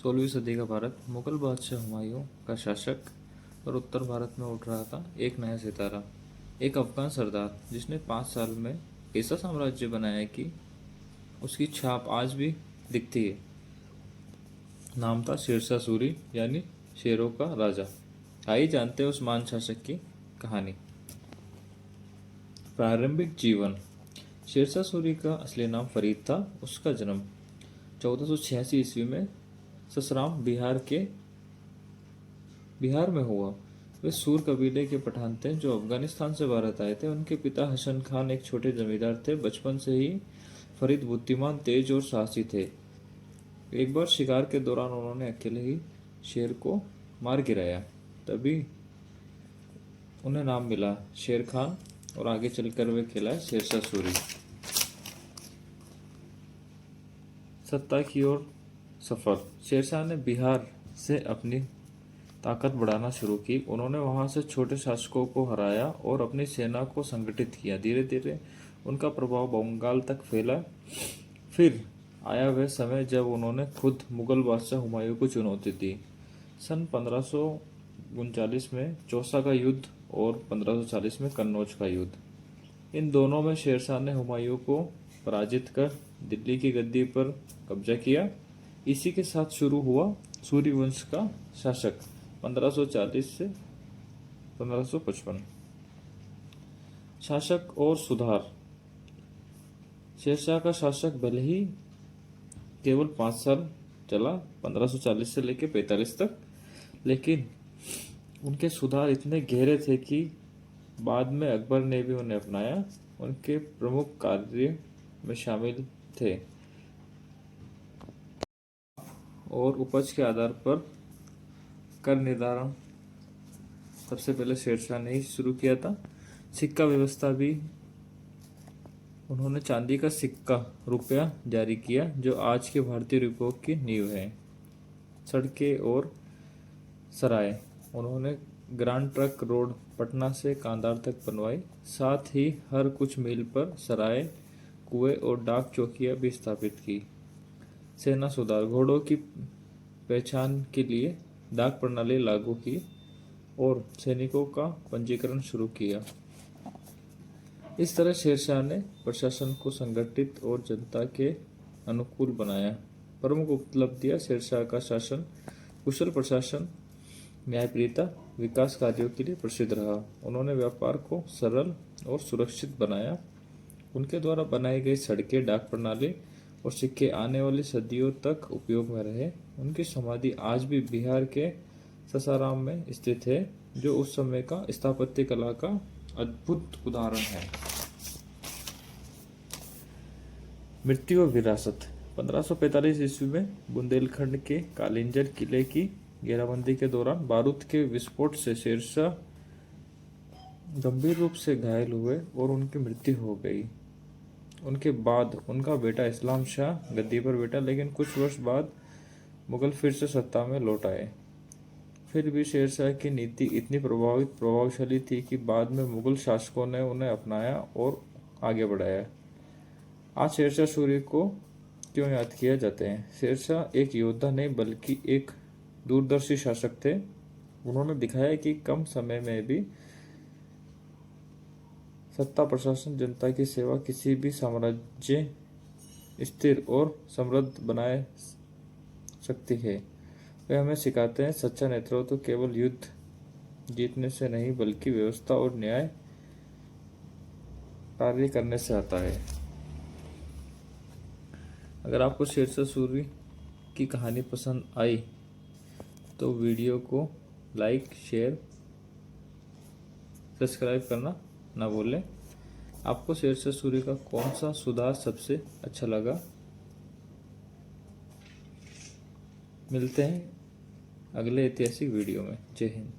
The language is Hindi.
16वीं सदी का भारत। मुगल बादशाह हुमायूं का शासक और उत्तर भारत में उठ रहा था एक नया सितारा, एक अफगान सरदार जिसने 5 साल में ऐसा साम्राज्य बनाया कि उसकी छाप आज भी दिखती है। नाम था शेरशाह सूरी, यानी शेरों का राजा। आइए जानते हैं उस महान शासक की कहानी। प्रारंभिक जीवन। शेरशाह सूरी का असली नाम फरीद था। उसका जन्म 1486 ईस्वी में ससराम बिहार में हुआ। वे सूर कबीले के पठान थे जो अफगानिस्तान से भारत आए थे। उनके पिता हसन खान एक छोटे जमींदार थे। बचपन से ही फरीद बुद्धिमान, तेज और साहसी थे। एक बार शिकार के दौरान उन्होंने अकेले ही शेर को मार गिराया, तभी उन्हें नाम मिला शेर खान और आगे चलकर वे कहलाए शेरशाह सूरी। सत्ता की ओर सफर। शेरशाह ने बिहार से अपनी ताकत बढ़ाना शुरू की। उन्होंने वहां से छोटे शासकों को हराया और अपनी सेना को संगठित किया। धीरे धीरे उनका प्रभाव बंगाल तक फैला। फिर आया वह समय जब उन्होंने खुद मुगल बादशाह हुमायूं को चुनौती दी। सन 1539 में चौसा का युद्ध और 1540 में कन्नौज का युद्ध। इन दोनों में शेरशाह ने हुमायूं को पराजित कर दिल्ली की गद्दी पर कब्जा किया। इसी के साथ शुरू हुआ सूरी वंश का शासक 1540 से 1555। शासक और सुधार। शेरशाह का शासक भले ही केवल 5 साल चला, 1540 से लेकर 45 तक, लेकिन उनके सुधार इतने गहरे थे कि बाद में अकबर ने भी उन्हें अपनाया। उनके प्रमुख कार्य में शामिल थे और उपज के आधार पर कर निर्धारण सबसे पहले शेरशाह ने ही शुरू किया था। सिक्का व्यवस्था भी उन्होंने चांदी का सिक्का रुपया जारी किया, जो आज के भारतीय रुपयों की नींव है। सड़कें और सराय। उन्होंने ग्रांड ट्रंक रोड पटना से कांधार तक बनवाई। साथ ही हर कुछ मील पर सराय, कुएं और डाक चौकियां भी स्थापित की। सेना सुधार। घोड़ों की पहचान के लिए डाक प्रणाली लागू की और सैनिकों का पंजीकरण शुरू किया। इस तरह शेरशाह ने प्रशासन को संगठित और जनता के अनुकूल बनाया। प्रमुख उपलब्धियां। शेरशाह का शासन कुशल प्रशासन, न्यायप्रियता, विकास कार्यों के लिए प्रसिद्ध रहा। उन्होंने व्यापार को सरल और सुरक्षित बनाया। उनके द्वारा बनाई गई सड़कें, डाक प्रणाली और सिक्के आने वाली सदियों तक उपयोग में रहे। उनकी समाधि आज भी बिहार के ससाराम में स्थित है, जो उस समय का स्थापत्य कला का अद्भुत उदाहरण है। मृत्यु और विरासत। 1545 ईस्वी में बुंदेलखंड के कालिंजर किले की घेराबंदी के दौरान बारूद के विस्फोट से शेरशाह गंभीर रूप से घायल हुए और उनकी मृत्यु हो गई। उनके बाद उनका बेटा इस्लाम शाह गद्दी पर बैठा, लेकिन कुछ वर्ष बाद मुगल फिर से सत्ता में लौट आए। फिर भी शेरशाह की नीति इतनी प्रभावशाली थी कि बाद में मुगल शासकों ने उन्हें अपनाया और आगे बढ़ाया। आज शेरशाह सूरी को क्यों याद किया जाते हैं? शेरशाह एक योद्धा नहीं बल्कि एक दूरदर्शी शासक थे। उन्होंने दिखाया कि कम समय में भी सत्ता, प्रशासन, जनता की सेवा किसी भी साम्राज्य स्थिर और समृद्ध बनाए सकती है। वे हमें सिखाते हैं सच्चा नेतृत्व केवल युद्ध जीतने से नहीं बल्कि व्यवस्था और न्याय कार्य करने से आता है। अगर आपको शेरशाह सूरी की कहानी पसंद आई तो वीडियो को लाइक, शेयर, सब्सक्राइब करना ना भूलें। आपको शेरशाह सूरी का कौन सा सुधार सबसे अच्छा लगा? मिलते हैं अगले ऐतिहासिक वीडियो में। जय हिंद।